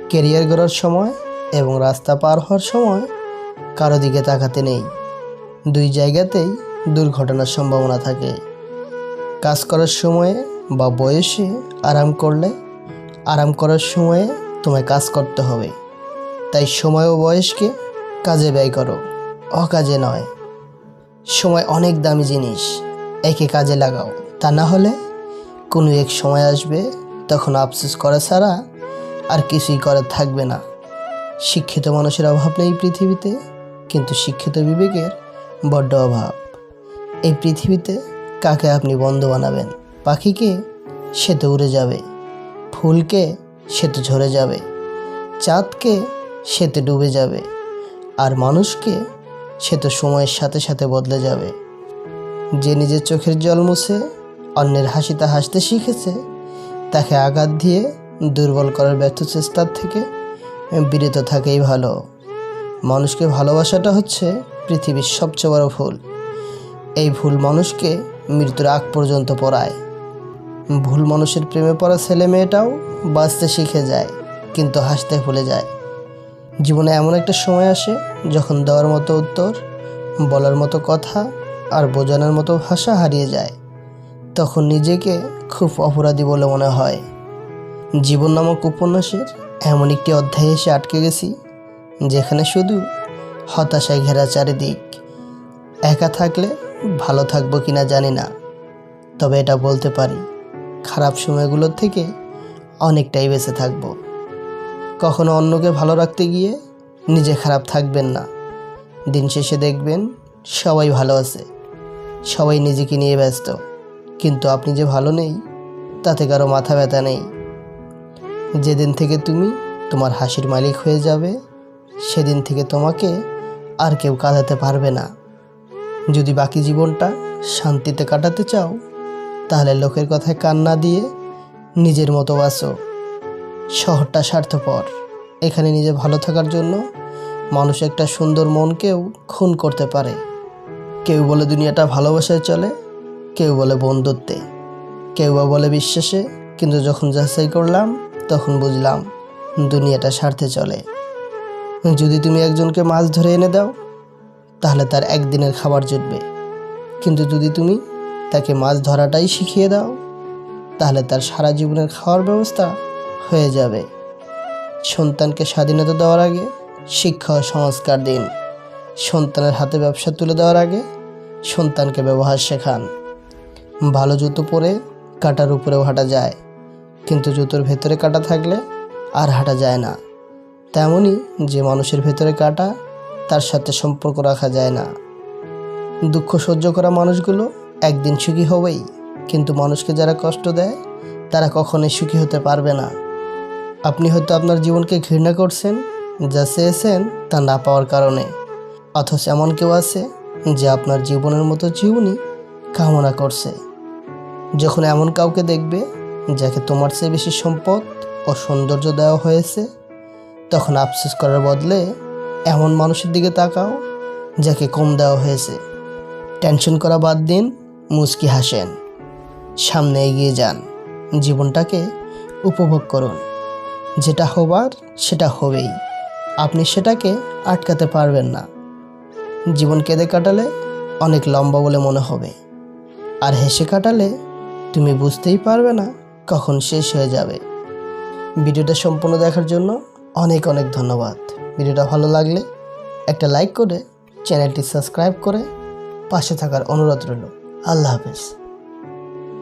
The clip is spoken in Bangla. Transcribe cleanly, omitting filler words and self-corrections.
ক্যারিয়ার গড়ার সময় এবং রাস্তা পার হওয়ার সময় কারো দিকে তাকাতে নেই। দুই জায়গাতেই দুর্ঘটনার সম্ভাবনা থাকে। কাজ করার সময়ে বা বয়সে আরাম করলে আরাম করার সময়ে তোমায় কাজ করতে হবে। তাই সময় ও বয়সকে কাজে ব্যয় করো, অকাজে নয়। সময় অনেক দামি জিনিস, একে কাজে লাগাও। তা না হলে কোনো এক সময় আসবে, তখন আফসোস করা ছাড়া আর কিছুই করার থাকবে না। শিক্ষিত মানুষের অভাব নেই পৃথিবীতে, কিন্তু শিক্ষিত বিবেকের বড্ড অভাব। এই পৃথিবীতে কাকে আপনি বন্ধু বানাবেন? পাখিকে? সে তো উড়ে যাবে। ফুলকে? সে তো ঝরে যাবে। চাঁদকে? সে তো ডুবে যাবে। আর মানুষকে? সে তো সময়ের সাথে সাথে বদলে যাবে। যে নিজের চোখের জল মুছে অন্যের হাসিতে হাসতে শিখেছে, তাকে আঘাত দিয়ে দুর্বল করার ব্যর্থ চেষ্টার থেকে বিরত থাকেই ভালো। মানুষকে ভালোবাসাটা হচ্ছে পৃথিবীর সবচেয়ে বড় ভুল। এই ভুল মানুষকে মৃত্যুর আগ পর্যন্ত পড়ায়। ভুল মানুষের প্রেমে পড়া ছেলে মেয়েটাও বাঁচতে শিখে যায়, কিন্তু হাসতে ভুলে যায়। জীবনে এমন একটা সময় আসে যখন দেওয়ার মতো উত্তর, বলার মতো কথা আর বোঝানোর মতো ভাষা হারিয়ে যায়। তখন নিজেকে খুব অপরাধী বলে মনে হয়। জীবন নামক উপন্যাসের এমন একটি অধ্যায়ে এসে আটকে গেছি, যেখানে শুধু হতাশায় ঘেরা চারিদিক। একা থাকলে ভালো থাকবো কিনা জানি না, তবে এটা বলতে পারি, খারাপ সময়গুলোর থেকে অনেকটাই বেঁচে থাকবো। কখনো অন্যকে ভালো রাখতে গিয়ে নিজে খারাপ থাকবেন না। দিন শেষে দেখবেন সবাই ভালো আছে, সবাই নিজেকে নিয়ে ব্যস্ত, কিন্তু আপনি যে ভালো নেই তাতে কারো মাথা ব্যথা নেই। যেদিন থেকে তুমি তোমার হাসির মালিক হয়ে যাবে, সেদিন থেকে তোমাকে আর কেউ কাঁদাতে পারবে না। যদি বাকি জীবনটা শান্তিতে কাটাতে চাও, তাহলে লোকের কথায় কান না দিয়ে নিজের মতো বাঁচো। শহরটা স্বার্থপর, এখানে নিজে ভালো থাকার জন্য মানুষ একটা সুন্দর মনকেও খুন করতে পারে। কেউ বলে দুনিয়াটা ভালোবাসায় চলে, কেউ বলে বন্ধুত্বে, কেউ বা বলে বিশ্বাসে, কিন্তু যখন যাচাই করলাম তখন বুঝলাম দুনিয়াটা স্বার্থে চলে। যদি তুমি একজনকে মাছ ধরে এনে দাও, তাহলে তার একদিনের খাবার জুটবে, কিন্তু যদি তুমি তাকে মাছ ধরাটাই শিখিয়ে দাও, তাহলে তার সারা জীবনের খাওয়ার ব্যবস্থা হয়ে যাবে। সন্তানকে স্বাধীনতা দেওয়ার আগে শিক্ষা ও সংস্কার দিন। সন্তানের হাতে ব্যবসা তুলে দেওয়ার আগে সন্তানকে ব্যবহার শেখান। ভালো জুতো পরে কাঁটার উপরেও হাঁটা যায়, কিন্তু জুতোর ভেতরে কাঁটা থাকলে আর হাঁটা যায় না। তেমনই যে মানুষের ভেতরে কাঁটা, তার সাথে সম্পর্ক রাখা যায় না। দুঃখ সহ্য করা মানুষগুলো একদিন সুখী হবেই, কিন্তু মানুষকে যারা কষ্ট দেয় তারা কখনোই সুখী হতে পারবে না। আপনি হয়তো আপনার জীবনকে ঘৃণা করছেন যা চেয়েছেন তা না পাওয়ার কারণে, অথচ এমন কেউ আছে যে আপনার জীবনের মতো জীবনই কামনা করছে। যখন এমন কাউকে দেখবে যাকে তোমার চেয়ে বেশি সম্পদ ও সৌন্দর্য দেওয়া হয়েছে, তখন আফসোস করার বদলে এমন মানুষের দিকে তাকাও যাকে কম দেওয়া হয়েছে। টেনশন করা বাদ দিন, মুচকি হাসেন, সামনে এগিয়ে যান, জীবনটাকে উপভোগ করুন। যেটা হবার সেটা হবেই, আপনি সেটাকে আটকাতে পারবেন না। জীবন কেঁদে কাটালে অনেক লম্বা বলে মনে হবে, আর হেসে কাটালে তুমি বুঝতেই পারবে না কখন শেষ হয়ে যাবে। ভিডিওটা সম্পূর্ণ দেখার জন্য অনেক অনেক ধন্যবাদ। ভিডিওটা ভালো লাগলে একটা লাইক করে চ্যানেলটি সাবস্ক্রাইব করে পাশে থাকার অনুরোধ রইল। আল্লাহ হাফেজ।